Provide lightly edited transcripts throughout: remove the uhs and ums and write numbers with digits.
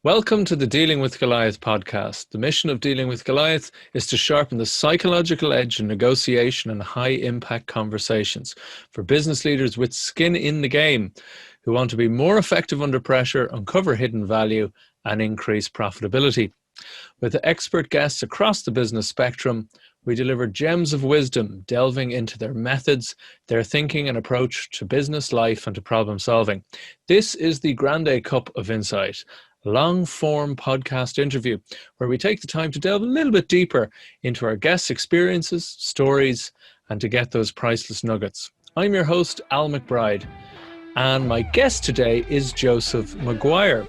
Welcome to the Dealing with Goliath podcast. The mission of Dealing with Goliath is to sharpen the psychological edge in negotiation and high-impact conversations for business leaders with skin in the game who want to be more effective under pressure, uncover hidden value, and increase profitability. With expert guests across the business spectrum, we deliver gems of wisdom, delving into their methods, their thinking and approach to business life and to problem solving. This is the Grande Cup of Insight, a long-form podcast interview where we take the time to delve a little bit deeper into our guests' experiences, stories, and to get those priceless nuggets. I'm your host, Al McBride, and my guest today is Joseph McGuire.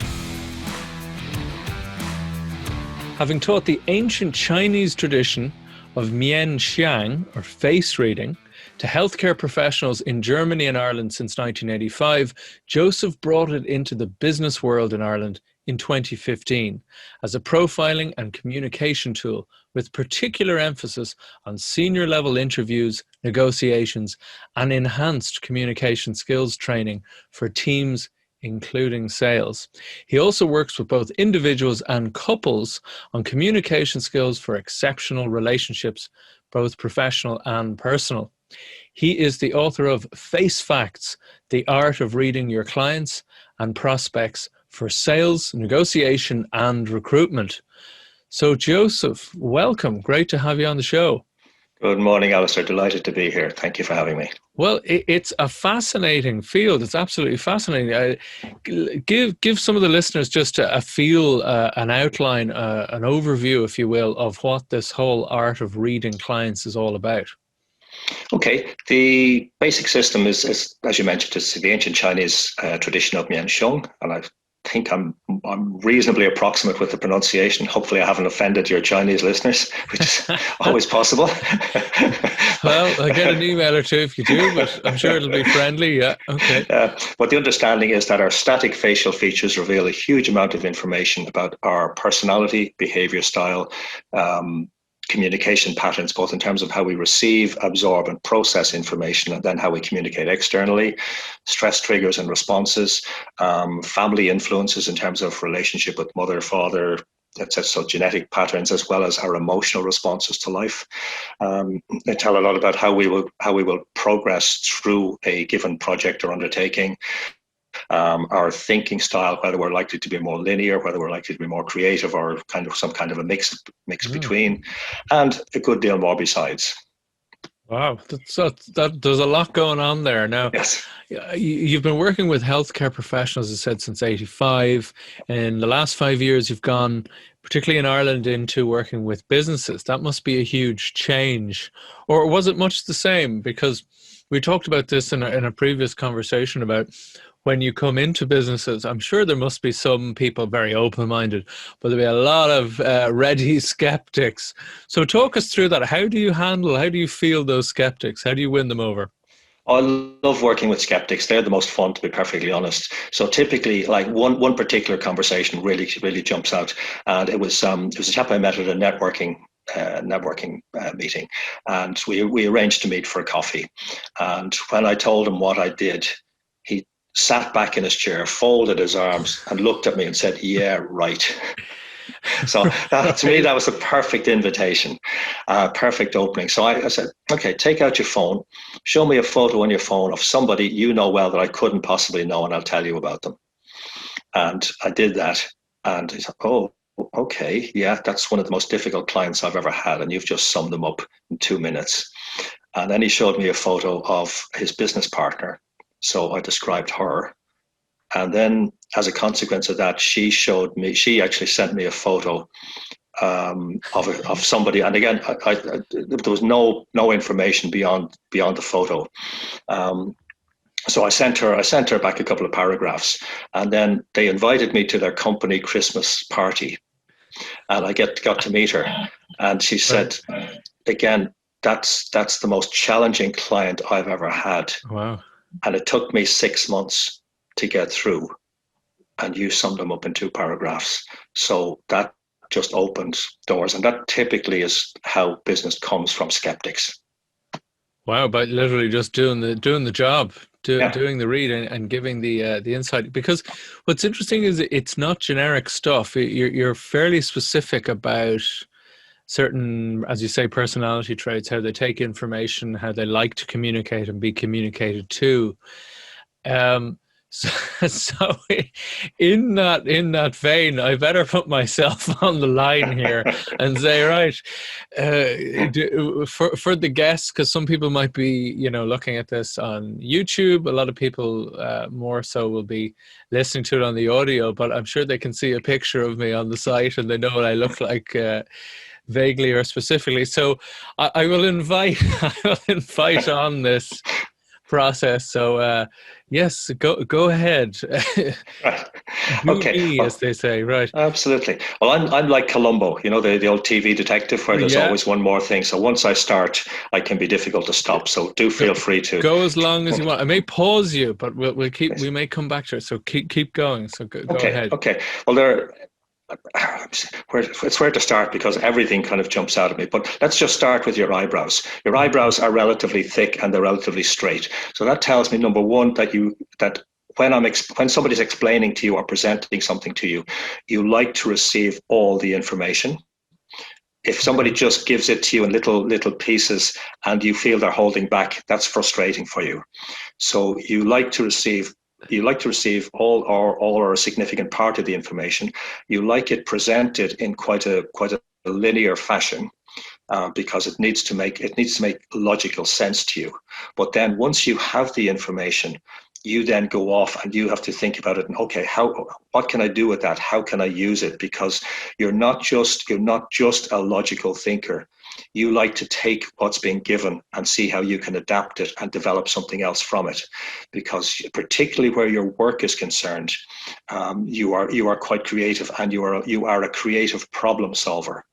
Having taught the ancient Chinese tradition of Mien Shiang, or face reading, to healthcare professionals in Germany and Ireland since 1985, Joseph brought it into the business world in Ireland in 2015 as a profiling and communication tool with particular emphasis on senior level interviews, negotiations, and enhanced communication skills training for teams including sales. He also works with both individuals and couples on communication skills for exceptional relationships, both professional and personal. He is the author of Face Facts, The Art of Reading Your Clients and Prospects for Sales, Negotiation and Recruitment. So Joseph, welcome. Great to have you on the show. Good morning, Alistair. Delighted to be here. Thank you for having me. Well, it's a fascinating field. It's absolutely fascinating. Give some of the listeners just a feel, an outline, an overview, if you will, of what this whole art of reading clients is all about. Okay, the basic system is as you mentioned, it's the ancient Chinese tradition of Mien Shiang, and I think I'm reasonably approximate with the pronunciation. Hopefully I haven't offended your Chinese listeners, which is always possible. Well, I get an email or two if you do, but I'm sure it'll be friendly. Yeah, okay. But the understanding is that our static facial features reveal a huge amount of information about our personality, behavior style, communication patterns, both in terms of how we receive, absorb, and process information, and then how we communicate externally, stress triggers and responses, family influences in terms of relationship with mother, father, etc. So genetic patterns, as well as our emotional responses to life. They tell a lot about how we will progress through a given project or undertaking. Our thinking style, whether we're likely to be more linear, whether we're likely to be more creative, or some kind of a mix between, and a good deal more besides. Wow, that there's a lot going on there. Now, yes. You've been working with healthcare professionals, as I said, since '85. In the last 5 years, you've gone, particularly in Ireland, into working with businesses. That must be a huge change. Or was it much the same? Because we talked about this in a previous conversation about when you come into businesses. I'm sure there must be some people very open-minded, but there'll be a lot of ready skeptics. So talk us through that. How do you feel those skeptics? How do you win them over? I love working with skeptics. They're the most fun, to be perfectly honest. So typically, like one particular conversation really jumps out, and it was a chap I met at a networking meeting, and we arranged to meet for a coffee. And when I told him what I did, he sat back in his chair, folded his arms, and looked at me and said, "Yeah, right." So to me, that was a perfect invitation, perfect opening. So I said, okay, take out your phone, show me a photo on your phone of somebody you know well that I couldn't possibly know, and I'll tell you about them. And I did that, and he said, oh, okay, yeah, that's one of the most difficult clients I've ever had, and you've just summed them up in 2 minutes. And then he showed me a photo of his business partner. So I described her. And then as a consequence of that, she actually sent me a photo of somebody. And again, there was no information beyond the photo. So I sent her back a couple of paragraphs, and then they invited me to their company Christmas party, and I got to meet her. And she said, again, that's the most challenging client I've ever had. Wow. And it took me 6 months to get through, and you summed them up in 2 paragraphs. So that just opened doors, and that typically is how business comes from skeptics. Wow, but literally just doing the job, Yeah. doing the read and giving the insight. Because what's interesting is it's not generic stuff. You're fairly specific about certain, as you say, personality traits, how they take information, how they like to communicate and be communicated to. Um, so, so in that vein, I better put myself on the line here and say, right, for the guests, because some people might be, looking at this on YouTube. A lot of people more so will be listening to it on the audio, but I'm sure they can see a picture of me on the site and they know what I look like. Vaguely or specifically, so I will invite I will invite on this process. So yes, go ahead. Right. Do Okay. me, as Well, they say, right? absolutely. Well, I'm like Columbo, the old TV detective where there's Yeah, always one more thing. So once I start, I can be difficult to stop. So do go, feel free to. go as long as you want. I may pause you, but we may come back to it. So keep going. So go Okay. ahead. Okay. Well, it's where to start because everything kind of jumps out at me. But let's just start with your eyebrows. Your eyebrows are relatively thick and they're relatively straight. So that tells me, number one, that when somebody's explaining to you or presenting something to you, you like to receive all the information. If somebody Okay. just gives it to you in little pieces and you feel they're holding back, that's frustrating for you. So you like to receive all or a significant part of the information. You like it presented in quite a linear fashion, because it needs to make logical sense to you. But then once you have the information, you then go off and you have to think about it. And okay, what can I do with that? How can I use it? Because you're not just a logical thinker. You like to take what's being given and see how you can adapt it and develop something else from it. Because particularly where your work is concerned, you are quite creative and you are a creative problem solver.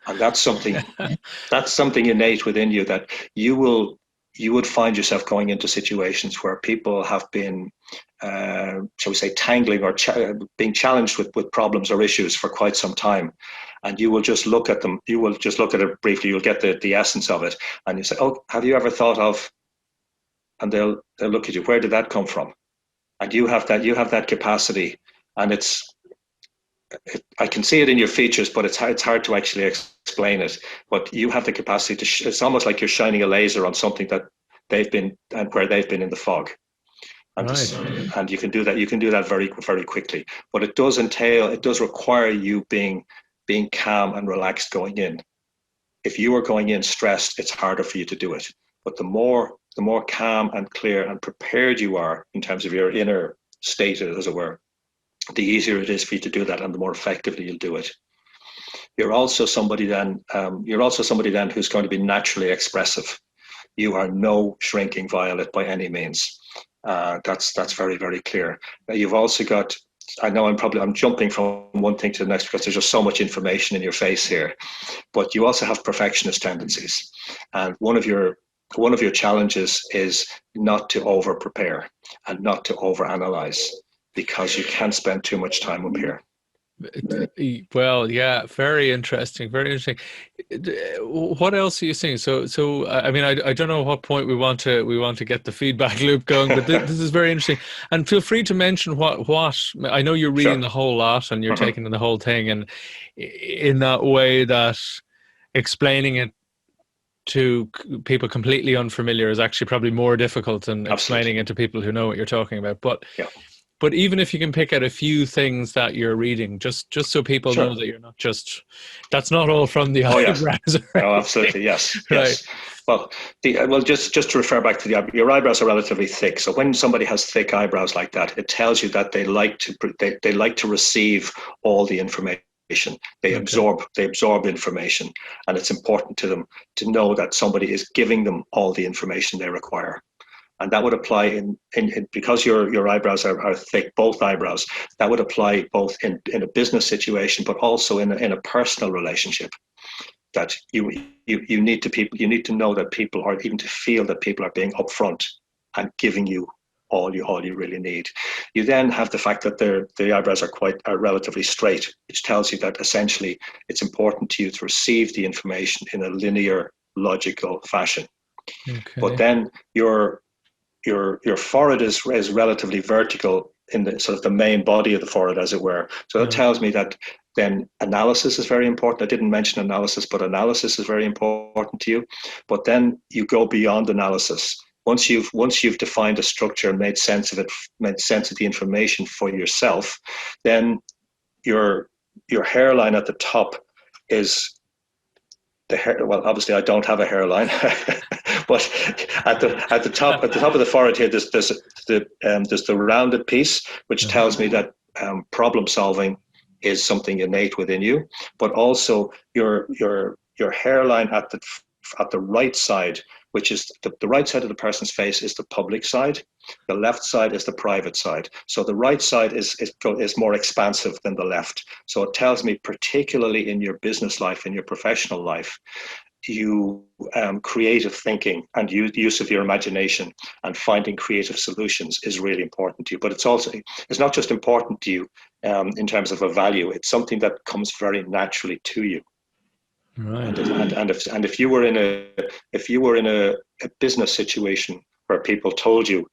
And that's something innate within you that you would find yourself going into situations where people have been, shall we say, tangling or being challenged with problems or issues for quite some time, and you will just look at them. You will just look at it briefly. You'll get the essence of it, and you say, "Oh, have you ever thought of?" And they'll look at you. Where did that come from? And you have that capacity, and I can see it in your features, but it's hard to actually explain it. But you have the capacity to. It's almost like you're shining a laser on something that they've been and where they've been in the fog, and Right. and you can do that. You can do that very very quickly. But it does require you being calm and relaxed going in. If you are going in stressed, it's harder for you to do it. But the more calm and clear and prepared you are in terms of your inner state, as it were, the easier it is for you to do that, and the more effectively you'll do it. You're also somebody then who's going to be naturally expressive. You are no shrinking violet by any means. That's very very clear. Now you've also got. I know I'm jumping from one thing to the next because there's just so much information in your face here. But you also have perfectionist tendencies, and one of your challenges is not to over prepare and not to over analyze because you can spend too much time up here. Well, yeah, very interesting, very interesting. What else are you seeing? So I mean, I don't know what point we want to get the feedback loop going, but this is very interesting. And feel free to mention what I know you're reading Sure. the whole lot and you're Mhm. taking in the whole thing, and in that way that explaining it to people completely unfamiliar is actually probably more difficult than Absolutely. explaining it to people who know what you're talking about. Yeah. But even if you can pick out a few things that you're reading, just so people know Sure. that you're not just that's not all from the Oh, yes. eyebrows or Oh, anything, absolutely. Yes. right? Yes. Well, just to refer back to your eyebrows are relatively thick. So when somebody has thick eyebrows like that, it tells you that they like to receive all the information. They Okay, absorb they absorb information, and it's important to them to know that somebody is giving them all the information they require. And that would apply because your eyebrows are thick, both eyebrows. That would apply both in a business situation, but also in a personal relationship. That you need to know that people are, even to feel that people are being upfront and giving you all you really need. You then have the fact that the eyebrows are relatively straight, which tells you that essentially it's important to you to receive the information in a linear, logical fashion. But Okay. then your forehead is relatively vertical in the sort of the main body of the forehead, as it were. So that Right. tells me that then analysis is very important. I didn't mention analysis, but analysis is very important to you. But then you go beyond analysis. Once you've defined a structure and made sense of it, made sense of the information for yourself, then your hairline at the top is the hair. Well, obviously I don't have a hairline, but at the top of the forehead here, there's the rounded piece, which tells me that problem solving is something innate within you. But also your hairline at the right side, which is the right side of the person's face, is the public side. The left side is the private side. So the right side is more expansive than the left. So it tells me, particularly in your business life, in your professional life, you creative thinking and use of your imagination and finding creative solutions is really important to you. But it's not just important to you in terms of a value. It's something that comes very naturally to you. Right. And if you were in a business situation where people told you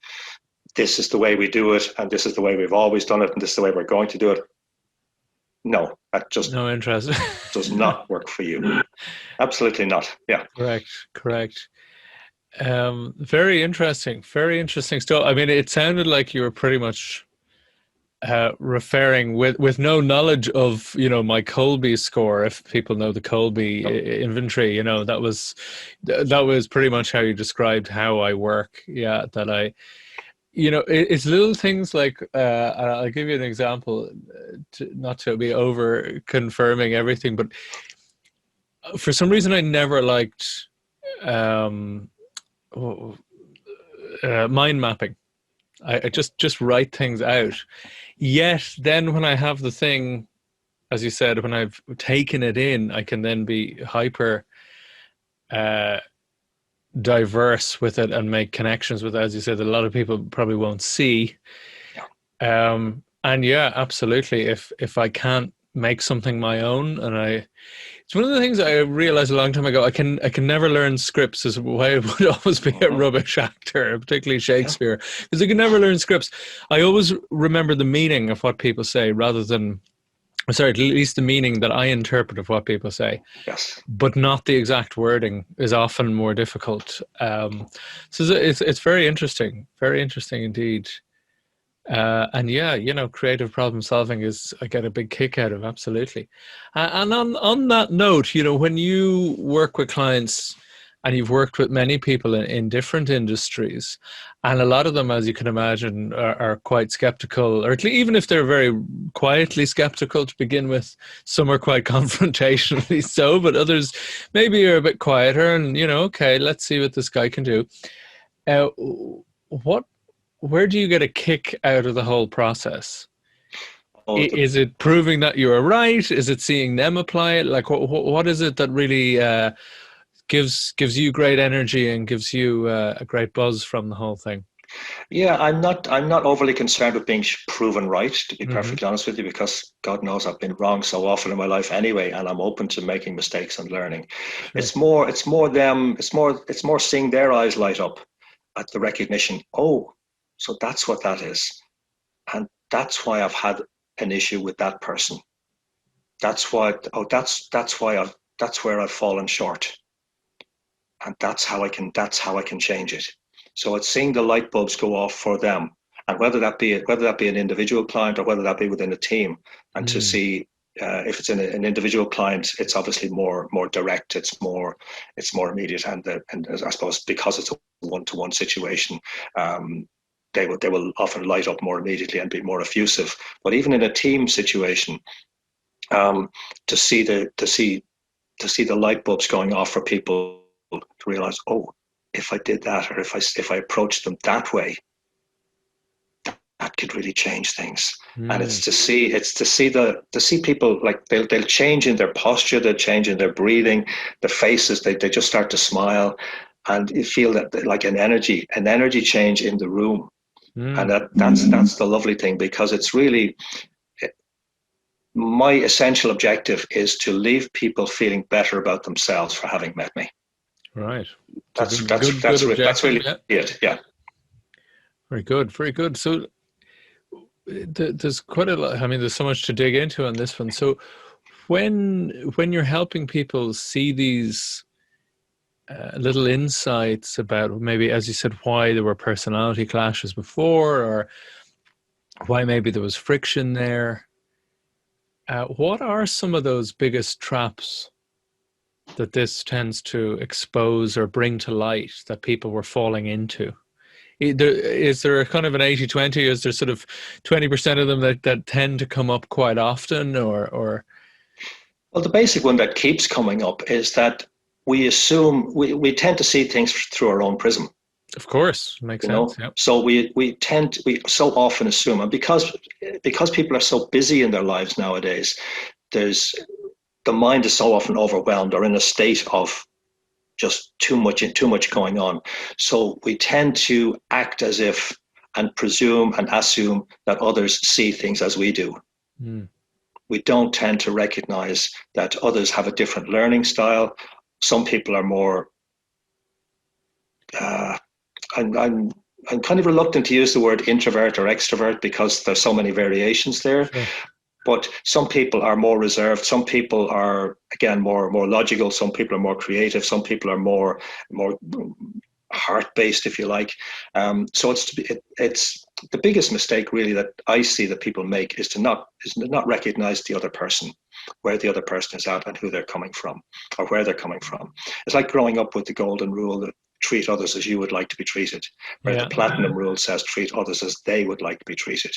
this is the way we do it and this is the way we've always done it and this is the way we're going to do it, no, that just No interest. does not work for you. Absolutely not. Yeah. Correct. Very interesting. Very interesting stuff. I mean, it sounded like you were pretty much referring with no knowledge of my Colby score. If people know the Colby inventory, that was pretty much how you described how I work. Yeah, that it's little things like I'll give you an example, not to be over confirming everything, but for some reason I never liked mind mapping. I just write things out. Yet then when I have the thing, as you said, when I've taken it in, I can then be hyper diverse with it and make connections with it, as you said, that a lot of people probably won't see. And yeah, absolutely. If I can't make something my own, and it's one of the things I realized a long time ago. I can never learn scripts, as why I would always be a rubbish actor, particularly Shakespeare, because I can never learn scripts. I always remember the meaning of what people say rather than, sorry, at least the meaning that I interpret of what people say. Yes. But not the exact wording is often more difficult. So it's very interesting indeed. And yeah, creative problem solving I get a big kick out of, absolutely. And on that note, when you work with clients and you've worked with many people in different industries, and a lot of them, as you can imagine, are quite skeptical, or at least even if they're very quietly skeptical to begin with, some are quite confrontationally so, but others maybe are a bit quieter and, okay, let's see what this guy can do. Where do you get a kick out of the whole process? Is it proving that you are right? Is it seeing them apply it? Like, what is it that really gives you great energy and gives you a great buzz from the whole thing? Yeah, I'm not overly concerned with being proven right, to be perfectly honest with you, because God knows I've been wrong so often in my life anyway, and I'm open to making mistakes and learning. Sure. It's more seeing their eyes light up at the recognition. Oh, so that's what that is. And that's why I've had an issue with that person. That's why, that's where I've fallen short. And that's how I can change it. So it's seeing the light bulbs go off for them. And whether that be an individual client or whether that be within a team, and to see if it's an individual client, it's obviously more direct, it's more immediate, and I suppose because it's a one-to-one situation, they will often light up more immediately and be more effusive. But even in a team situation, to see the light bulbs going off for people to realize, oh, if I did that, or if I approached them that way, that could really change things. And it's to see people, like they'll change in their posture, they'll change in their breathing, their faces, they just start to smile, and you feel that like an energy change in the room. And that's the lovely thing, because it's really, my essential objective is to leave people feeling better about themselves for having met me. Right. It's a That's good, that's good that's that's objective. really Yeah. it. Yeah. Very good. Very good. So there's quite a lot. I mean, there's so much to dig into on this one. So when you're helping people see these little insights about maybe, as you said, why there were personality clashes before, or why maybe there was friction there, what are some of those biggest traps that this tends to expose or bring to light that people were falling into? Is there a kind of an 80-20? Is there sort of 20% of them that tend to come up quite often, or? Well, the basic one that keeps coming up is that we assume we tend to see things through our own prism. Of course, makes sense. Yeah. So we so often assume, and because people are so busy in their lives nowadays, there's the mind is so often overwhelmed or in a state of just too much going on. So we tend to act as if and presume and assume that others see things as we do. Mm. We don't tend to recognize that others have a different learning style. Some people are more. I'm kind of reluctant to use the word introvert or extrovert because there's so many variations there. Sure. But some people are more reserved. Some people are, again, more logical. Some people are more creative. Some people are more heart-based, if you like. So it's the biggest mistake really that I see that people make is to not recognize the other person, where the other person is at and who they're coming from or where they're coming from. It's like growing up with the golden rule that treat others as you would like to be treated, where the platinum rule says treat others as they would like to be treated.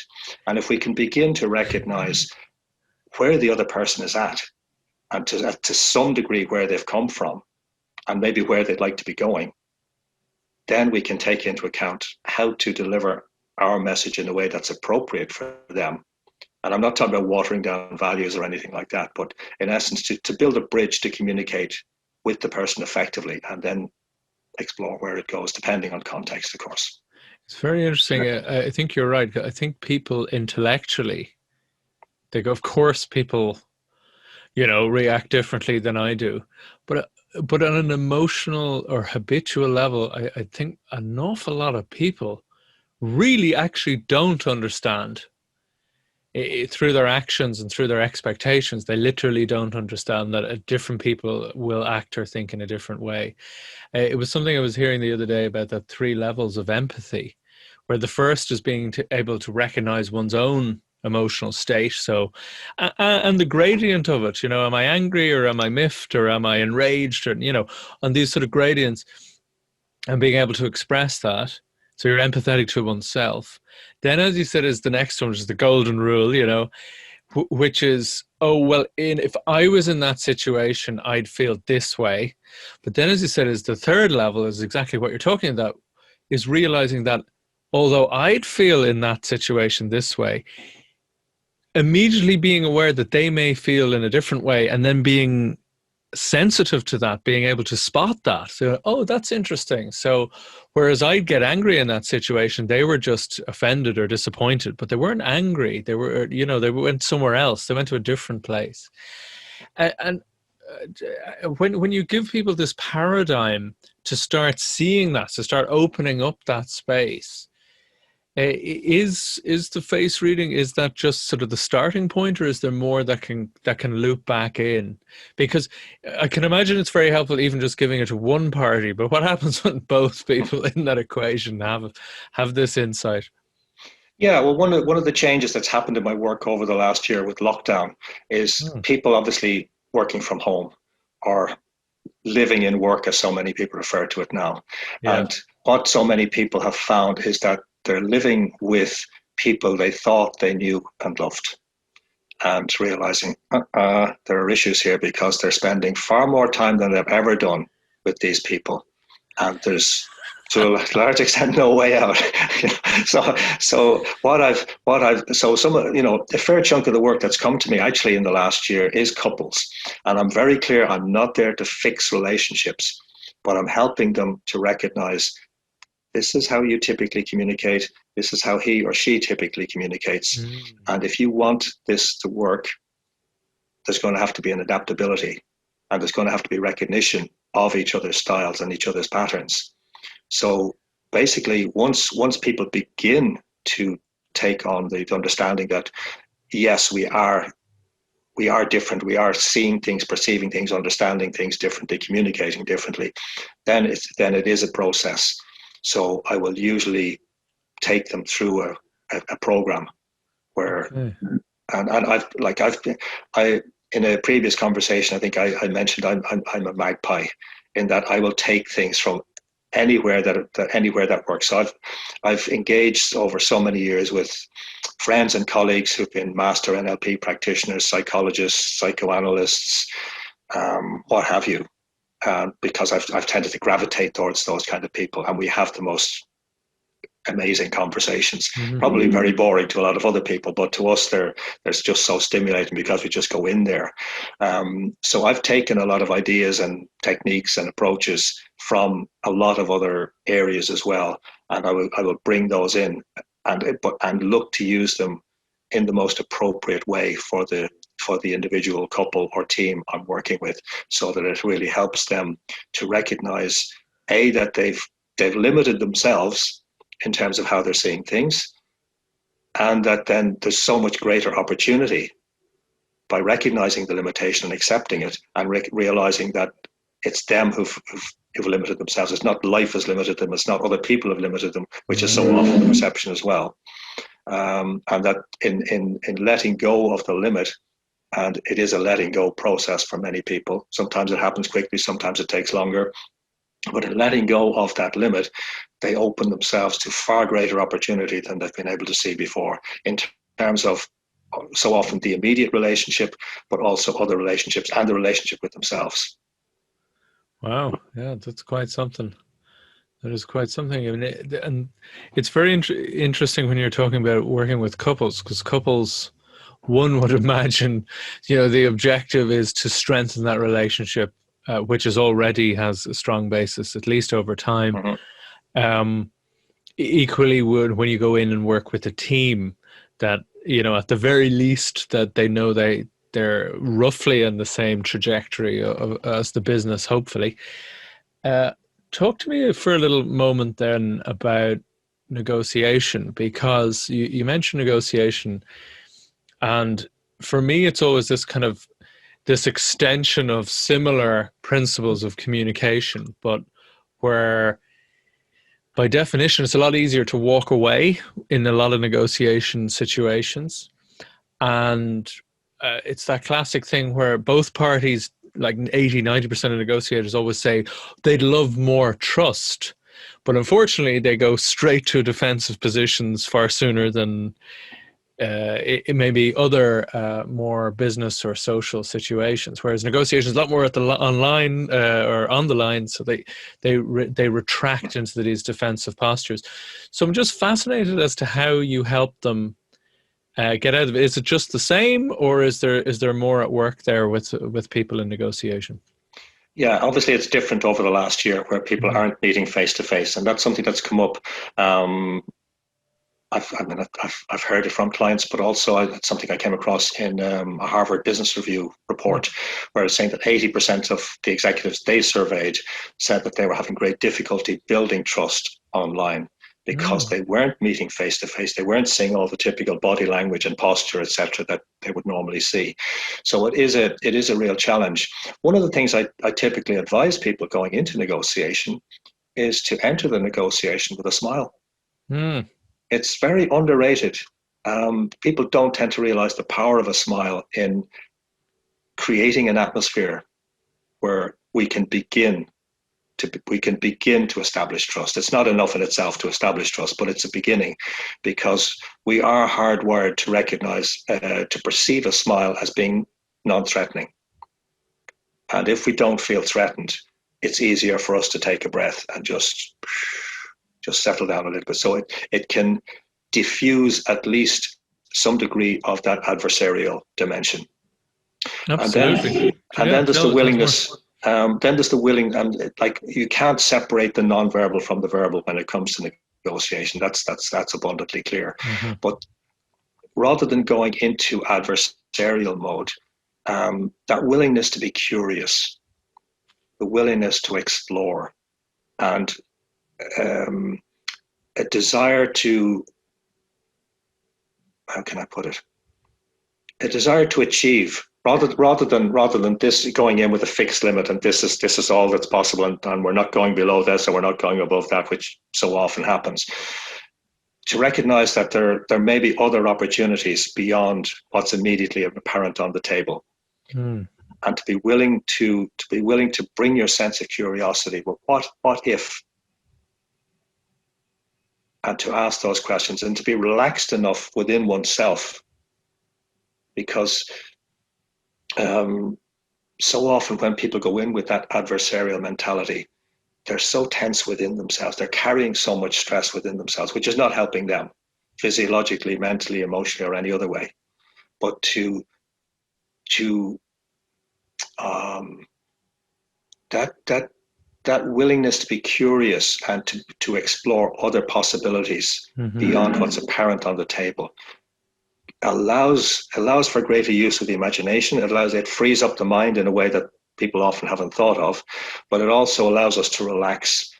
And if we can begin to recognize where the other person is at and to some degree where they've come from and maybe where they'd like to be going, then we can take into account how to deliver our message in a way that's appropriate for them. And I'm not talking about watering down values or anything like that, but in essence, to build a bridge to communicate with the person effectively and then explore where it goes, depending on context, of course. It's very interesting. I think you're right. I think people intellectually, they go, of course, people, react differently than I do. But on an emotional or habitual level, I think an awful lot of people really actually don't understand through their actions and through their expectations. They literally don't understand that different people will act or think in a different way. It was something I was hearing the other day about the 3 levels of empathy, where the first is being able to recognize one's own emotional state. So, and the gradient of it, am I angry or am I miffed or am I enraged, or, on these sort of gradients, and being able to express that. So you're empathetic to oneself. Then, as you said, is the next one, which is the golden rule, which is, oh, well, if I was in that situation, I'd feel this way. But then, as you said, is the third level, is exactly what you're talking about, is realizing that although I'd feel in that situation this way, immediately being aware that they may feel in a different way, and then being sensitive to that, being able to spot that. So, oh, that's interesting. So whereas I'd get angry in that situation, they were just offended or disappointed, but they weren't angry. They were, they went somewhere else. They went to a different place. And when you give people this paradigm to start seeing that, to start opening up that space, is the face reading, is that just sort of the starting point, or is there more that can loop back in? Because I can imagine it's very helpful even just giving it to one party, but what happens when both people in that equation have this insight? Yeah, well, one of the changes that's happened in my work over the last year with lockdown is people obviously working from home or living in work, as so many people refer to it now. Yeah. And what so many people have found is that they're living with people they thought they knew and loved, and realizing there are issues here because they're spending far more time than they've ever done with these people, and there's, to a large extent, no way out. So some a fair chunk of the work that's come to me actually in the last year is couples, and I'm very clear I'm not there to fix relationships, but I'm helping them to recognize this is how you typically communicate. This is how he or she typically communicates. And if you want this to work, there's going to have to be an adaptability. and there's going to have to be recognition of each other's styles and each other's patterns. So basically, once people begin to take on the understanding that, yes, we are different, we are seeing things, perceiving things, understanding things differently, communicating differently, then it is a process. So I will usually take them through a program where, and I in a previous conversation, I think I mentioned I'm a magpie, in that I will take things from anywhere that works. So I've engaged over so many years with friends and colleagues who've been master NLP practitioners, psychologists, psychoanalysts, what have you, because I've tended to gravitate towards those kind of people, and we have the most amazing conversations. Probably very boring to a lot of other people, but to us they're just so stimulating because we just go in there. So I've taken a lot of ideas and techniques and approaches from a lot of other areas as well, and I will bring those in and look to use them in the most appropriate way for the individual couple or team I'm working with, so that it really helps them to recognize that they've limited themselves in terms of how they're seeing things, and that then there's so much greater opportunity by recognizing the limitation and accepting it, and realizing that it's them who've limited themselves. It's not life has limited them. It's not other people have limited them, which is so often the perception as well. And that in letting go of the limit, and it is a letting go process for many people. Sometimes it happens quickly, sometimes it takes longer. But in letting go of that limit, they open themselves to far greater opportunity than they've been able to see before, in terms of so often the immediate relationship, but also other relationships and the relationship with themselves. Wow. Yeah, that's quite something. That is quite something. I mean, and it's very interesting when you're talking about working with couples, because couples, one would imagine, the objective is to strengthen that relationship, which already has a strong basis, at least over time. Equally, when you go in and work with a team, that at the very least that they know they're roughly on the same trajectory as the business, hopefully. Talk to me for a little moment then about negotiation, because you mentioned negotiation, and for me it's always this extension of similar principles of communication, but where by definition it's a lot easier to walk away in a lot of negotiation situations. And it's that classic thing where both parties, like 80-90% of negotiators, always say they'd love more trust, but unfortunately they go straight to defensive positions far sooner than it may be other more business or social situations, whereas negotiations a lot more at the online or on the line, so they retract into these defensive postures. So I'm just fascinated as to how you help them get out of it. Is it just the same, or is there more at work there with people in negotiation? Yeah, obviously it's different over the last year, where people aren't meeting face to face, and that's something that's come up. I've heard it from clients, but also it's something I came across in a Harvard Business Review report, where it's saying that 80% of the executives they surveyed said that they were having great difficulty building trust online, because they weren't meeting face to face. They weren't seeing all the typical body language and posture, etc., that they would normally see. So it is a real challenge. One of the things I typically advise people going into negotiation is to enter the negotiation with a smile. It's very underrated. People don't tend to realize the power of a smile in creating an atmosphere where we can begin to establish trust. It's not enough in itself to establish trust, but it's a beginning, because we are hardwired to recognize, to perceive a smile as being non-threatening. And if we don't feel threatened, it's easier for us to take a breath and just settle down a little bit. So it can diffuse at least some degree of that adversarial dimension. Absolutely. And then there's the willingness. Then there's the willing, and like you can't separate the non-verbal from the verbal when it comes to negotiation. That's abundantly clear. But rather than going into adversarial mode, that willingness to be curious, the willingness to explore, and a desire to, how can I put it? A desire to achieve, rather than this going in with a fixed limit and this is all that's possible, and we're not going below this and we're not going above that, which so often happens. To recognize that there may be other opportunities beyond what's immediately apparent on the table, and to be willing to bring your sense of curiosity. But what if? And to ask those questions, and to be relaxed enough within oneself, because so often when people go in with that adversarial mentality, they're so tense within themselves. They're carrying so much stress within themselves, which is not helping them physiologically, mentally, emotionally, or any other way. But that willingness to be curious and to explore other possibilities beyond what's apparent on the table allows for greater use of the imagination. It frees up the mind in a way that people often haven't thought of, but it also allows us to relax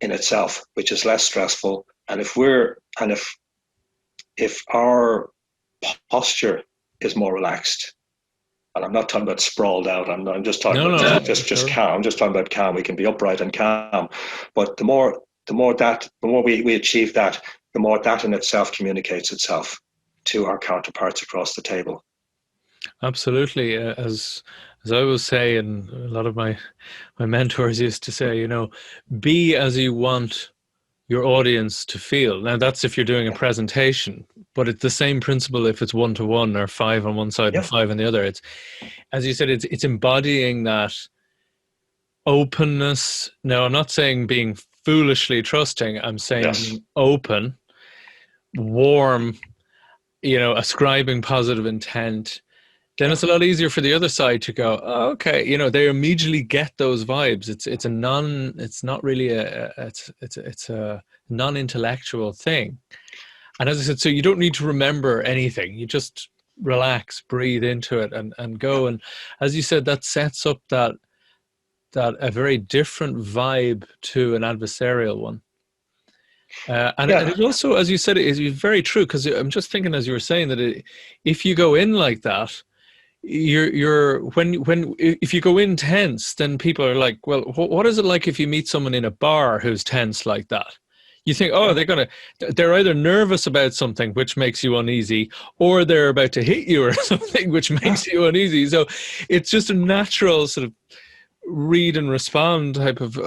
in itself, which is less stressful. And if our posture is more relaxed, and I'm not talking about sprawled out, I'm just talking about just calm. I'm just talking about calm. We can be upright and calm, but the more we achieve that, the more that in itself communicates itself to our counterparts across the table. Absolutely. As I will say, and a lot of my mentors used to say, be as you want your audience to feel. Now that's if you're doing a presentation, but it's the same principle if it's 1-to-1 or 5 on one side and 5 on the other. It's, as you said, it's embodying that openness. Now, I'm not saying being foolishly trusting. I'm saying being open, warm, ascribing positive intent. Then it's a lot easier for the other side to go, oh, okay, they immediately get those vibes. It's not really it's a non-intellectual thing. And as I said, so you don't need to remember anything. You just relax, breathe into it and go. And as you said, that sets up that a very different vibe to an adversarial one. And it also, as you said, it is very true, because I'm just thinking as you were saying that if you go in like that, if you go in tense, then people are like, well, what is it like if you meet someone in a bar who's tense like that? You think, oh, they're either nervous about something, which makes you uneasy, or they're about to hit you or something, which makes you uneasy. So it's just a natural sort of read and respond type of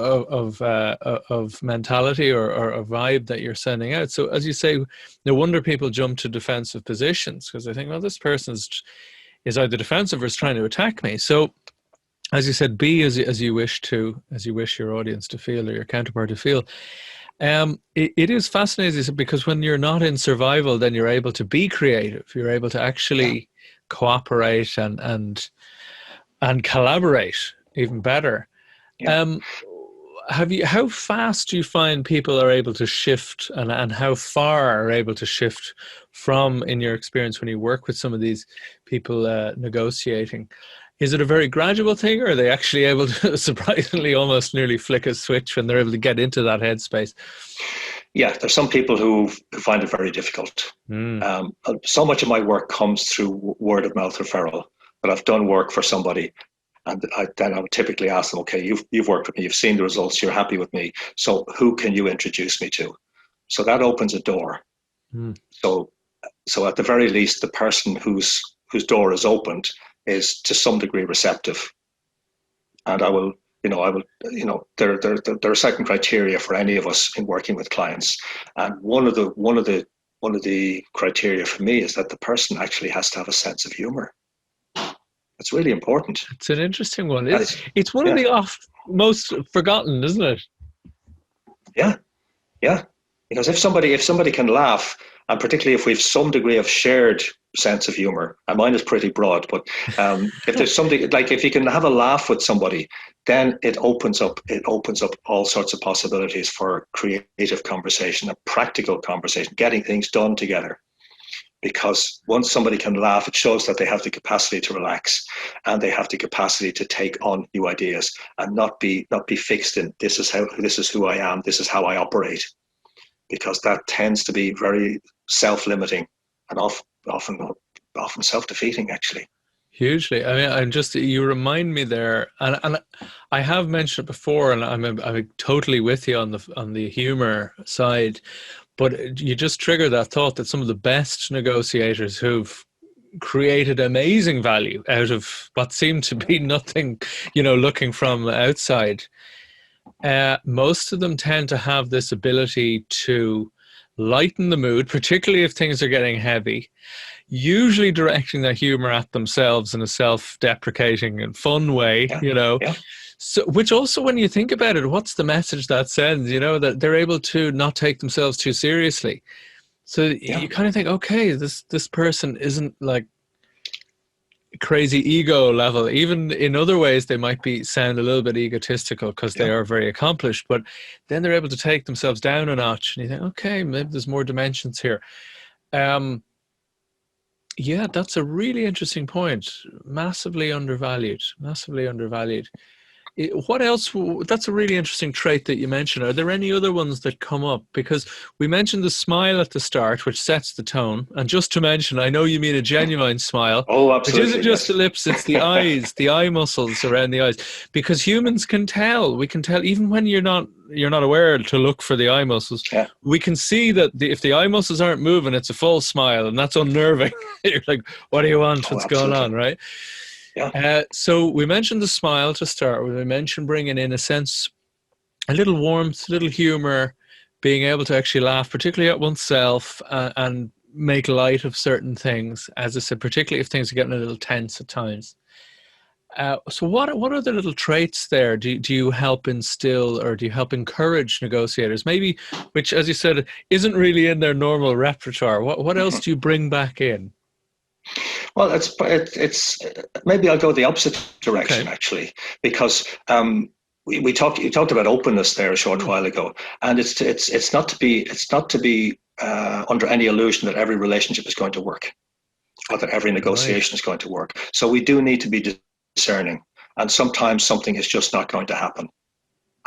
mentality or a vibe that you're sending out. So as you say, no wonder people jump to defensive positions, because they think, well, this person is either defensive or is trying to attack me. So as you said, be as you wish your audience to feel, or your counterpart to feel. It is fascinating, because when you're not in survival, then you're able to be creative. You're able to actually cooperate and collaborate even better. How fast do you find people are able to shift, and how far are able to shift from, in your experience, when you work with some of these people negotiating? Is it a very gradual thing, or are they actually able to surprisingly almost nearly flick a switch when they're able to get into that headspace? Yeah, there's some people who find it very difficult. So much of my work comes through word of mouth referral. But I've done work for somebody, and then I would typically ask them, okay, you've worked with me, you've seen the results, you're happy with me, so who can you introduce me to? So that opens a door. So at the very least, the person whose door is opened is to some degree receptive. And there are certain criteria for any of us in working with clients. And one of the criteria for me is that the person actually has to have a sense of humor. It's really important. It's an interesting one. It's one of the most forgotten, isn't it? Yeah. Because if somebody can laugh, and particularly if we've some degree of shared sense of humor, and mine is pretty broad, but if there's something like, if you can have a laugh with somebody, then it opens up all sorts of possibilities for creative conversation, a practical conversation, getting things done together. because once somebody can laugh, it shows that they have the capacity to relax, and they have the capacity to take on new ideas and not be fixed in this is who I am, this is how I operate, because that tends to be very self-limiting and often self-defeating, actually. Hugely. I mean, you remind me there, and I have mentioned it before, and I'm totally with you on the humor side. But you just trigger that thought that some of the best negotiators who've created amazing value out of what seemed to be nothing, looking from outside, most of them tend to have this ability to lighten the mood, particularly if things are getting heavy, usually directing their humor at themselves in a self-deprecating and fun way, Yeah. So, which also, when you think about it, what's the message that sends? That they're able to not take themselves too seriously. So you kind of think, okay, this person isn't like crazy ego level. Even in other ways, they might sound a little bit egotistical because they are very accomplished. But then they're able to take themselves down a notch, and you think, okay, maybe there's more dimensions here. Yeah, that's a really interesting point. Massively undervalued. Massively undervalued. What else? That's a really interesting trait that you mentioned. Are there any other ones that come up? Because we mentioned the smile at the start, which sets the tone. And just to mention, I know you mean a genuine smile. Oh, absolutely. Which isn't just the lips, it's the eyes, the eye muscles around the eyes. Because humans can tell. We can tell even when you're not aware to look for the eye muscles. Yeah. We can see that if the eye muscles aren't moving, it's a false smile, and that's unnerving. You're like, what do you want? What's going on, right? Yeah. So we mentioned the smile to start with. We mentioned bringing in a sense, a little warmth, a little humor, being able to actually laugh, particularly at oneself, and make light of certain things. As I said, particularly if things are getting a little tense at times. So what are the little traits there? Do you help instill, or do you help encourage negotiators? Maybe, which, as you said, isn't really in their normal repertoire. What else do you bring back in? Well, it's maybe I'll go the opposite direction, actually, because you talked about openness there a short while ago, and it's not to be under any illusion that every relationship is going to work, or that every negotiation is going to work. So we do need to be discerning, and sometimes something is just not going to happen,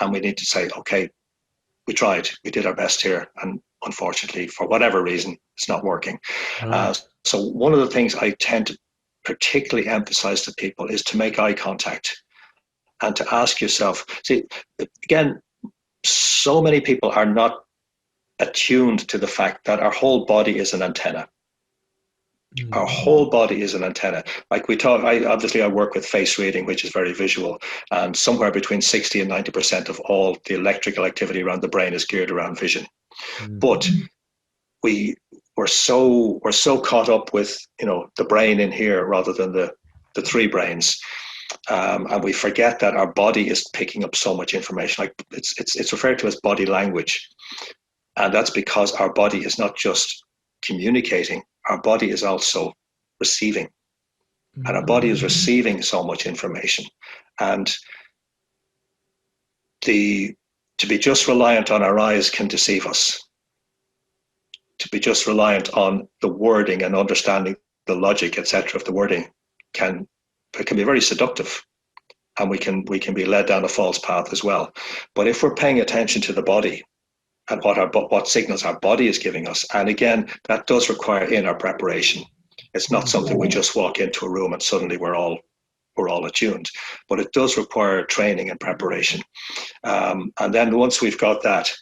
and we need to say, okay, we tried, we did our best here, and unfortunately, for whatever reason, it's not working. So one of the things I tend to particularly emphasize to people is to make eye contact and to ask yourself, see, again, so many people are not attuned to the fact that our whole body is an antenna. Our whole body is an antenna. Like I work with face reading, which is very visual, and somewhere between 60 and 90% of all the electrical activity around the brain is geared around vision. But we're so caught up with the brain in here rather than the three brains, and we forget that our body is picking up so much information. Like it's referred to as body language, and that's because our body is not just communicating, our body is also receiving, and our body is receiving so much information. And to be just reliant on our eyes can deceive us. To be just reliant on the wording and understanding the logic, etc., of the wording can be very seductive, and we can be led down a false path as well. But if we're paying attention to the body and what signals our body is giving us, and again, that does require inner preparation. It's not something we just walk into a room and suddenly we're all attuned, but it does require training and preparation. And then once we've got that,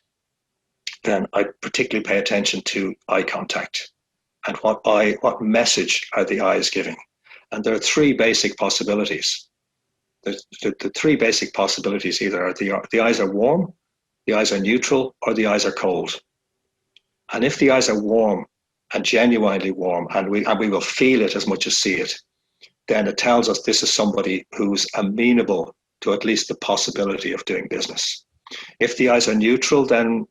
then I particularly pay attention to eye contact and what message are the eyes giving. And there are three basic possibilities. The three basic possibilities either are the eyes are warm, the eyes are neutral, or the eyes are cold. And if the eyes are warm and genuinely warm, and we will feel it as much as see it, then it tells us this is somebody who's amenable to at least the possibility of doing business. If the eyes are neutral, then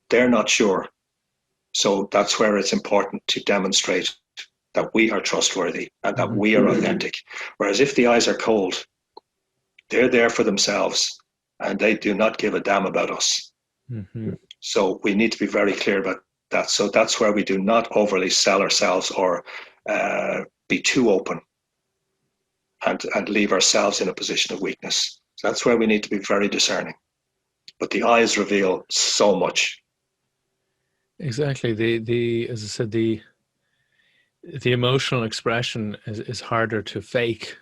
they're not sure. So that's where it's important to demonstrate that we are trustworthy and that we are authentic. Whereas if the eyes are cold, they're there for themselves and they do not give a damn about us. So we need to be very clear about That's where we do not overly sell ourselves or be too open and leave ourselves in a position of weakness. So that's where we need to be very discerning. But the eyes reveal so much. Exactly. The as I said, the emotional expression is harder to fake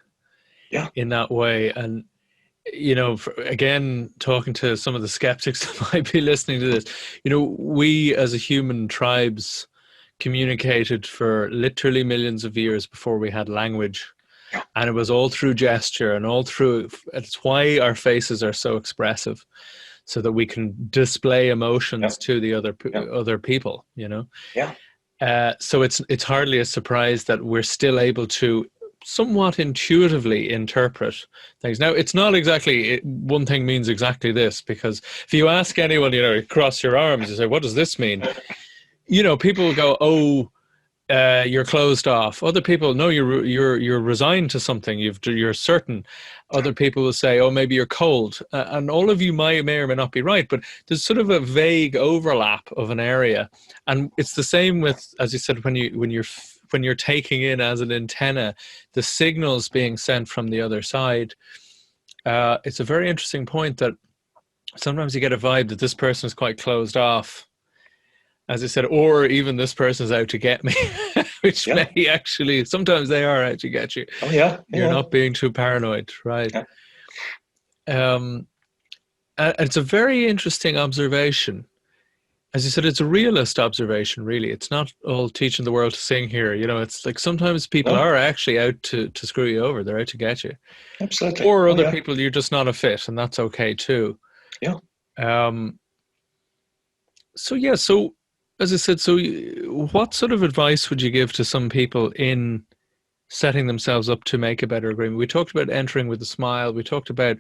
Yeah. in that way. And again, talking to some of the skeptics that might be listening to this, we as a human tribes communicated for literally millions of years before we had language. Yeah. And it was all through gesture and all through, it's why our faces are so expressive, so that we can display emotions to the other people, Yeah. So it's hardly a surprise that we're still able to somewhat intuitively interpret things. Now, it's not exactly one thing means exactly this, because if you ask anyone, cross your arms, you say, what does this mean? People will go, oh, you're closed off. Other people, no, you're resigned to something. You're certain. Other people will say, oh, maybe you're cold. And all of you may or may not be right, but there's sort of a vague overlap of an area. And it's the same with, as you said, when you're taking in as an antenna the signals being sent from the other side. It's a very interesting point that sometimes you get a vibe that this person is quite closed off, as I said, or even this person's out to get me, which may actually, sometimes they are out to get you. Oh, yeah. You're not being too paranoid, right? Yeah. It's a very interesting observation. As you said, it's a realist observation, really. It's not all teaching the world to sing here. It's like sometimes people are actually out to screw you over. They're out to get you. Absolutely. Or other people, you're just not a fit, and that's okay too. Yeah. So as I said, what sort of advice would you give to some people in setting themselves up to make a better agreement? We talked about entering with a smile. We talked about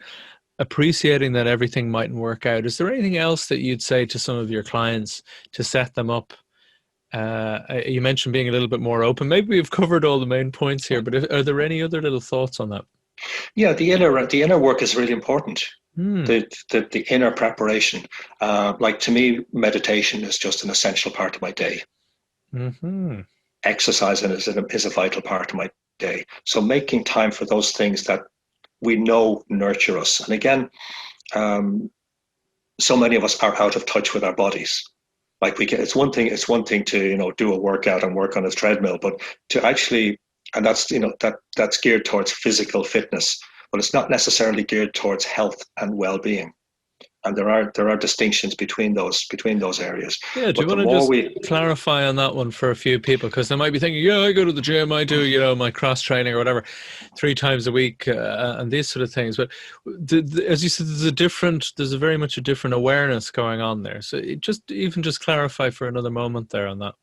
appreciating that everything mightn't work out. Is there anything else that you'd say to some of your clients to set them up? You mentioned being a little bit more open. Maybe we've covered all the main points here, but are there any other little thoughts on that? Yeah, the inner work is really important. The inner preparation. Like, to me, meditation is just an essential part of my day. Mm-hmm. Exercising is a vital part of my day. So making time for those things that we know nurture us. And again, so many of us are out of touch with our bodies. Like, it's one thing to do a workout and work on a treadmill, but to actually, and that's that's geared towards physical fitness, but it's not necessarily geared towards health and well-being. And there are distinctions between those areas. Yeah, do you want to just clarify on that one for a few people? Because they might be thinking, I go to the gym, I do, my cross training or whatever, 3 times a week and these sort of things. But as you said, there's a very much a different awareness going on there. So just clarify for another moment there on that.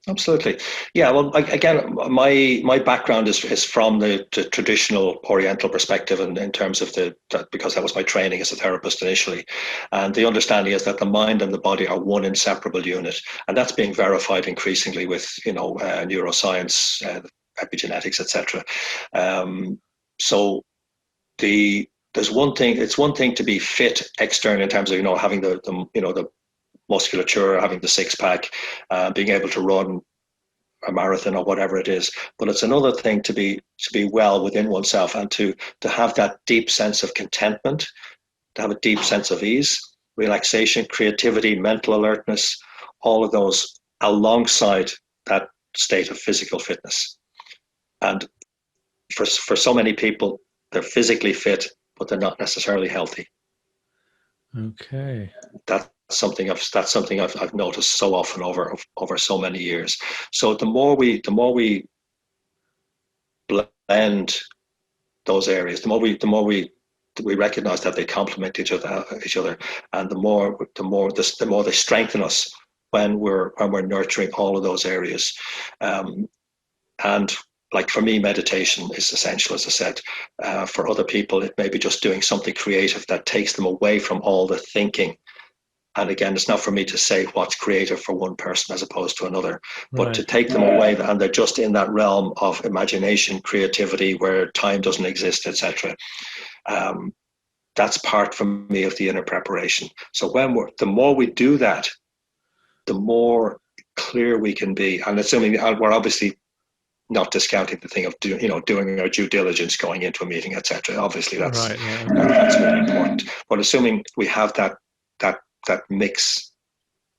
Absolutely. Yeah. Well, again, my background is from the traditional Oriental perspective, and in terms of because that was my training as a therapist initially, and the understanding is that the mind and the body are one inseparable unit, and that's being verified increasingly with neuroscience, epigenetics, etc. So there's one thing. It's one thing to be fit externally in terms of having the musculature, having the 6-pack, being able to run a marathon or whatever it is. But it's another thing to be well within oneself, and to have that deep sense of contentment, to have a deep sense of ease, relaxation, creativity, mental alertness, all of those alongside that state of physical fitness. And for so many people, they're physically fit, but they're not necessarily healthy. Okay. That's something I've noticed so often over so many years. So the more we blend those areas, the more we recognize that they complement each other, and the more they strengthen us when we're nurturing all of those areas. And like, for me, meditation is essential, as I said. For other people, it may be just doing something creative that takes them away from all the thinking. And again, it's not for me to say what's creative for one person as opposed to another, but to take them away, and they're just in that realm of imagination, creativity, where time doesn't exist, etc. That's part for me of the inner preparation. So the more we do that, the more clear we can be. And assuming we're obviously not discounting the thing of doing our due diligence going into a meeting, etc. Obviously, that's right, yeah. that's really important. But assuming we have that mix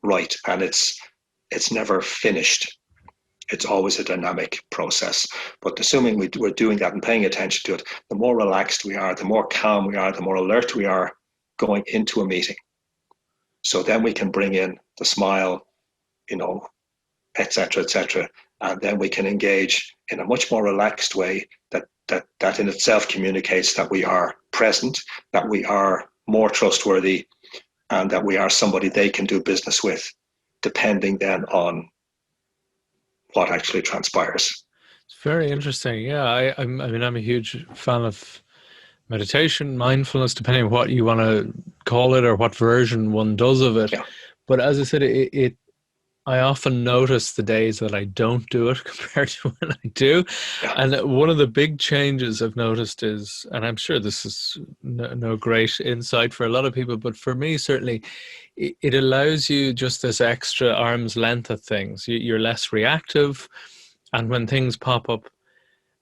right, and it's never finished. It's always a dynamic process. But assuming we're doing that and paying attention to it, the more relaxed we are, the more calm we are, the more alert we are going into a meeting. So then we can bring in the smile, et cetera, and then we can engage in a much more relaxed way that in itself communicates that we are present, that we are more trustworthy, and that we are somebody they can do business with, depending then on what actually transpires. It's very interesting. Yeah, I mean, I'm a huge fan of meditation, mindfulness, depending on what you want to call it or what version one does of it. Yeah. But as I said, I often notice the days that I don't do it compared to when I do. Yeah. And one of the big changes I've noticed is, and I'm sure this is no great insight for a lot of people, but for me, certainly, it allows you just this extra arm's length of things. You're less reactive. And when things pop up,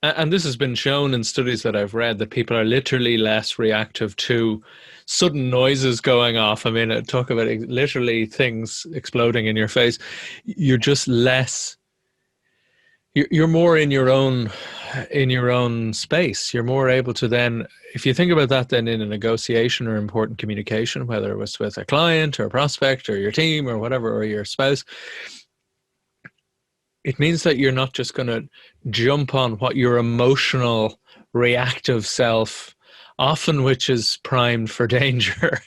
and this has been shown in studies that I've read, that people are literally less reactive to sudden noises going off. I mean, talk about literally things exploding in your face. You're just less, you're more in your own space. You're more able to then, if you think about that then in a negotiation or important communication, whether it was with a client or a prospect or your team or whatever, or your spouse, it means that you're not just going to jump on what your emotional, reactive self, often which is primed for danger,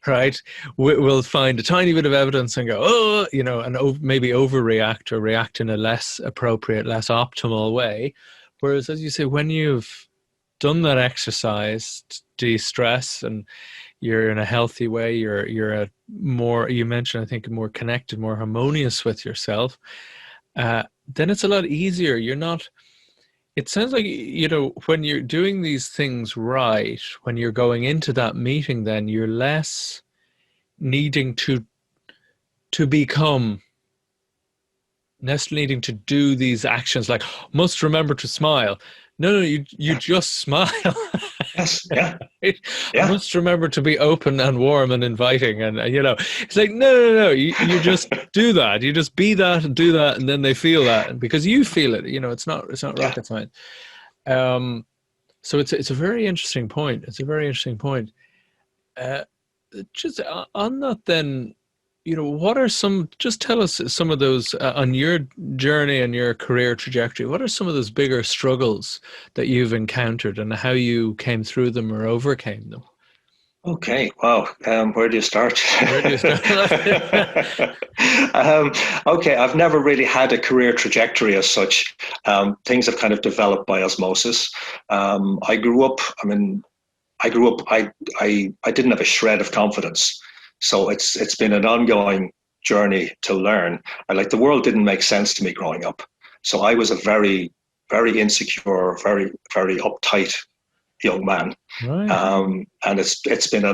right? We'll find a tiny bit of evidence and go, oh, and maybe overreact or react in a less appropriate, less optimal way. Whereas, as you say, when you've done that exercise to de-stress and you're in a healthy way, you're a more, you mentioned, I think, more connected, more harmonious with yourself, then it's a lot easier. You're not, it sounds like, when you're doing these things right, when you're going into that meeting, then you're less needing to become, less needing to do these actions like, must remember to smile. No, you just smile. Yes, yeah. I Yeah. must remember to be open and warm and inviting, and it's like no. You just do that. You just be that and do that, and then they feel that, and because you feel it. It's not rocket science. So it's a very interesting point. It's a very interesting point. Just on that, then, what are some? Just tell us some of those on your journey and your career trajectory. What are some of those bigger struggles that you've encountered, and how you came through them or overcame them? Okay, wow. Where do you start? Where do you start? Okay, I've never really had a career trajectory as such. Things have kind of developed by osmosis. I grew up. I didn't have a shred of confidence, so it's been an ongoing journey to learn. The world didn't make sense to me growing up, so I was a very, very insecure, very, very uptight young man. Right. And it's been a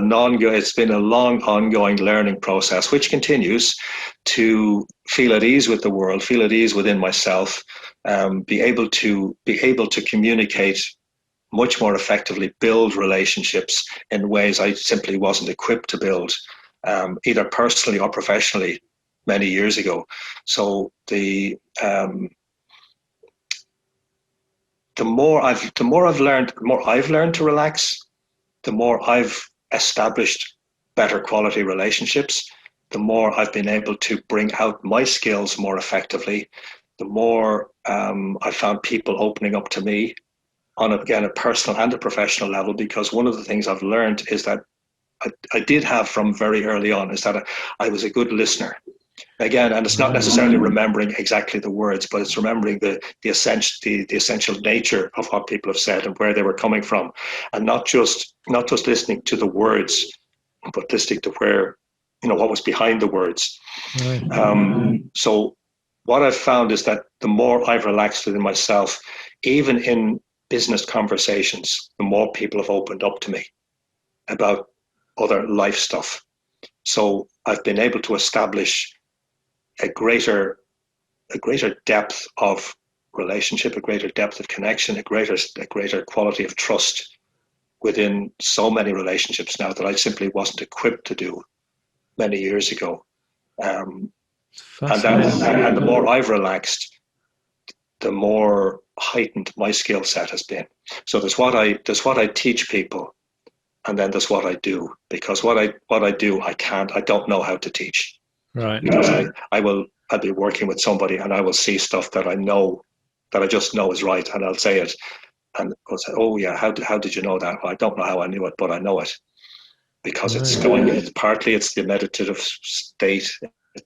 long ongoing learning process, which continues to feel at ease with the world, feel at ease within myself, be able to communicate much more effectively, build relationships in ways I simply wasn't equipped to build, either personally or professionally, many years ago. So the more I've learned, the more I've learned to relax, the more I've established better quality relationships, the more I've been able to bring out my skills more effectively, the more I found people opening up to me on, again, a personal and a professional level, because one of the things I've learned is that I did have from very early on is that I was a good listener. Again, and it's not necessarily remembering exactly the words, but it's remembering the essential nature of what people have said and where they were coming from, and not just listening to the words, but listening to where, what was behind the words. Right. So what I've found is that the more I've relaxed within myself, even in business conversations, the more people have opened up to me about other life stuff. So I've been able to establish a greater depth of relationship, a greater depth of connection, a greater quality of trust within so many relationships now that I simply wasn't equipped to do many years ago. And the more I've relaxed, the more heightened my skill set has been. So there's what I teach people, and then there's what I do. Because what I do, I don't know how to teach. Right. Because I'll be working with somebody and I will see stuff that I just know is right, and I'll say it, and I'll say, "Oh yeah, how did you know that?" Well, I don't know how I knew it, but I know it because Right. it's partly it's the meditative state,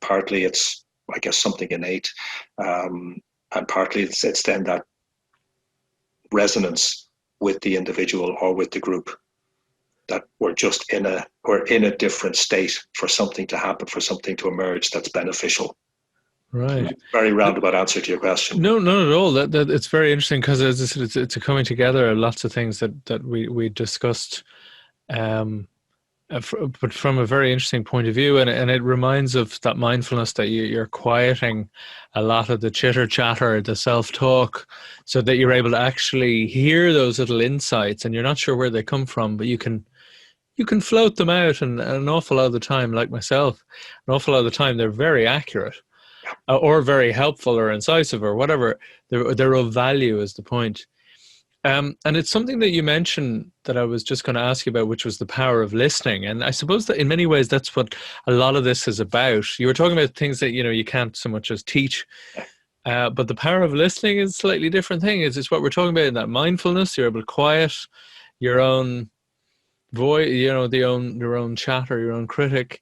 partly it's, I guess, something innate, and partly it's then that resonance with the individual or with the group, that we're in a different state for something to happen, for something to emerge that's beneficial. Right. Very roundabout answer to your question. No, not at all. That it's very interesting because, as I said, it's a coming together of lots of things that we discussed, but from a very interesting point of view, and it reminds of that mindfulness that you're quieting a lot of the chitter chatter, the self talk, so that you're able to actually hear those little insights, and you're not sure where they come from, but you can float them out, and an awful lot of the time, like myself, an awful lot of the time they're very accurate. Or very helpful or incisive or whatever. They're of value is the point. And it's something that you mentioned that I was just going to ask you about, which was the power of listening. And I suppose that in many ways, that's what a lot of this is about. You were talking about things that, you can't so much as teach, but the power of listening is a slightly different thing. It's what we're talking about in that mindfulness. You're able to quiet your own voice, your own chatter, your own critic.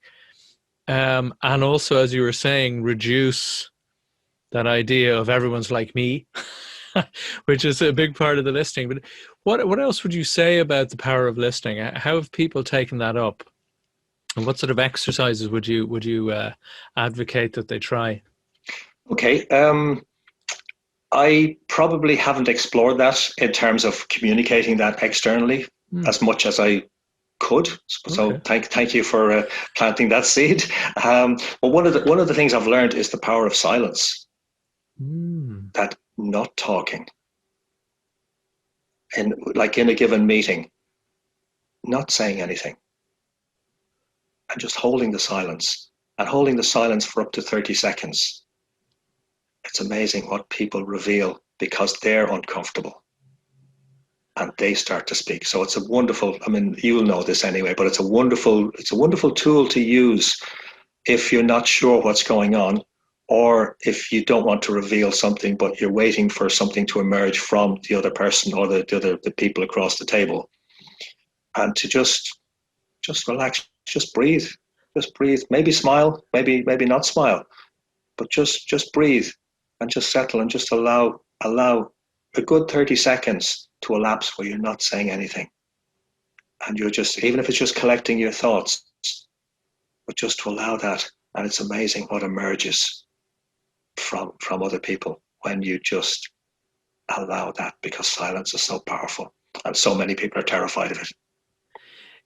And also, as you were saying, reduce that idea of everyone's like me, which is a big part of the listening. But what else would you say about the power of listening? How have people taken that up? And what sort of exercises would you advocate that they try? Okay. I probably haven't explored that in terms of communicating that externally as much as I could. So thank you for planting that seed. But one of the things I've learned is the power of silence. That not talking, and like in a given meeting, not saying anything, and just holding the silence, and holding the silence for up to 30 seconds. It's amazing what people reveal because they're uncomfortable and they start to speak. So it's a wonderful, I mean, you'll know this anyway, but it's a wonderful tool to use if you're not sure what's going on, or if you don't want to reveal something, but you're waiting for something to emerge from the other person or the people across the table. And to just relax, just breathe, maybe smile, maybe not smile, but just breathe and just settle and just allow a good 30 seconds to elapse where you're not saying anything. And you're just, even if it's just collecting your thoughts, but just to allow that. And it's amazing what emerges from other people when you just allow that, because silence is so powerful and so many people are terrified of it.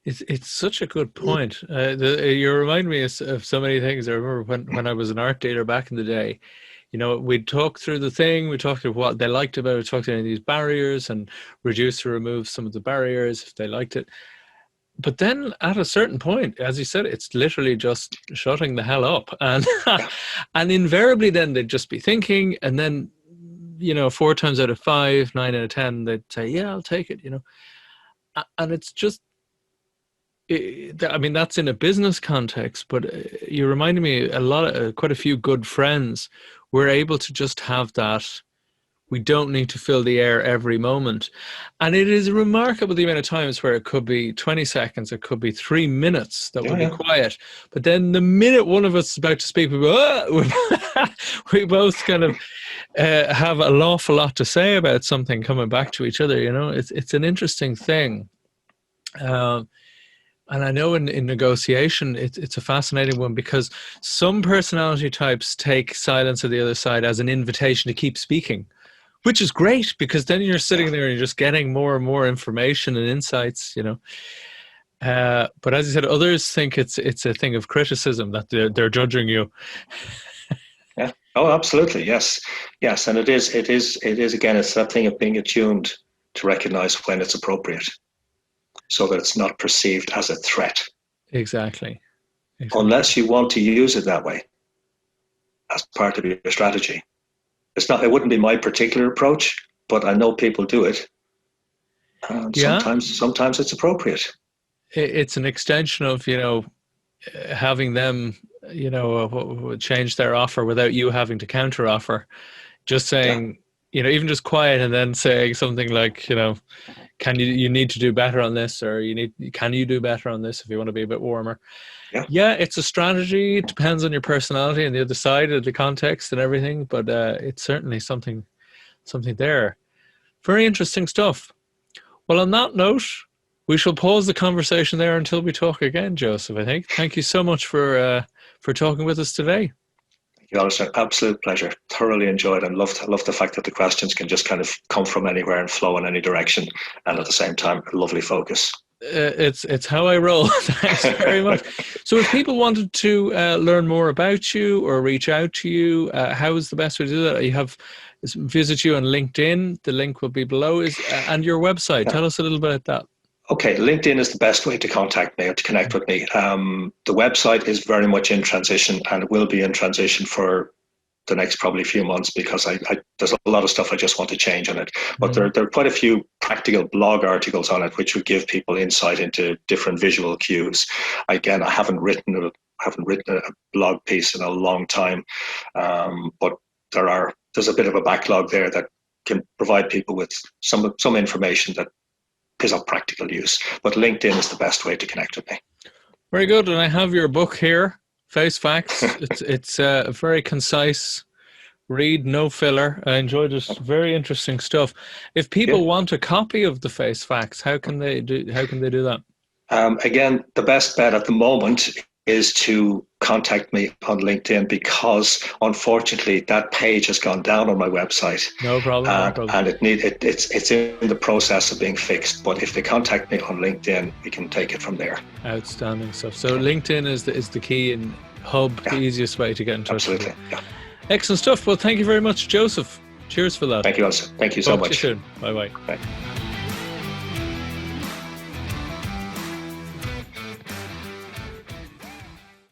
It's such a good point. You remind me of so many things. I remember when I was an art dealer back in the day, we'd talk through the thing, we talked about what they liked about it, talked about these barriers and reduce or remove some of the barriers if they liked it. But then at a certain point, as you said, it's literally just shutting the hell up. And and invariably then they'd just be thinking, and then, 4 times out of 5, 9 out of 10, they'd say, yeah, I'll take it, And it's just, I mean, that's in a business context, but you reminded me quite a few good friends were able to just have that. We don't need to fill the air every moment. And it is remarkable the amount of times where it could be 20 seconds, it could be 3 minutes that would be quiet. But then the minute one of us is about to speak, we go, we both kind of have an awful lot to say about something coming back to each other. It's an interesting thing. And I know in negotiation, it's a fascinating one, because some personality types take silence of the other side as an invitation to keep speaking, which is great, because then you're sitting there and you're just getting more and more information and insights, But as you said, others think it's a thing of criticism, that they're judging you. Oh, absolutely. Yes. Yes. And it is again, it's that thing of being attuned to recognize when it's appropriate so that it's not perceived as a threat. Exactly. Unless you want to use it that way as part of your strategy. It wouldn't be my particular approach, but I know people do it. And Yeah, sometimes it's appropriate. it's an extension of, having them, change their offer without you having to counter offer. Just Yeah. saying, even just quiet and then saying something like, can you need to do better on this, or can you do better on this if you want to be a bit warmer. Yeah. Yeah, it's a strategy. It depends on your personality and the other side of the context and everything, but it's certainly something there. Very interesting stuff. Well, on that note, we shall pause the conversation there until we talk again, Joseph, I think. Thank you so much for talking with us today. Alistair, absolute pleasure. Thoroughly enjoyed and loved the fact that the questions can just kind of come from anywhere and flow in any direction, and at the same time, a lovely focus. It's how I roll. Thanks very much. So if people wanted to learn more about you or reach out to you, how is the best way to do that? Visit you on LinkedIn. The link will be below. And your website. Yeah. Tell us a little bit about that. Okay, LinkedIn is the best way to contact me or to connect with me. The website is very much in transition, and it will be in transition for the next probably few months, because there's a lot of stuff I just want to change on it. But there are quite a few practical blog articles on it which would give people insight into different visual cues. Again, I haven't written a blog piece in a long time, but there's a bit of a backlog there that can provide people with some information that is of practical use. But LinkedIn is the best way to connect with me. Very good. And I have your book here, Face Facts. It's a very concise read, no filler. I enjoyed it. Very interesting stuff. If people want a copy of the Face Facts, how can they do that? Again, the best bet at the moment is to contact me on LinkedIn, because unfortunately that page has gone down on my website. No problem. And it's in the process of being fixed. But if they contact me on LinkedIn, we can take it from there. Outstanding stuff. So LinkedIn is the key and hub, the easiest way to get in touch with you. Yeah. Excellent stuff. Well, thank you very much, Joseph. Cheers for that. Thank you, also. Thank you so much. Talk to you soon. Bye-bye. Bye.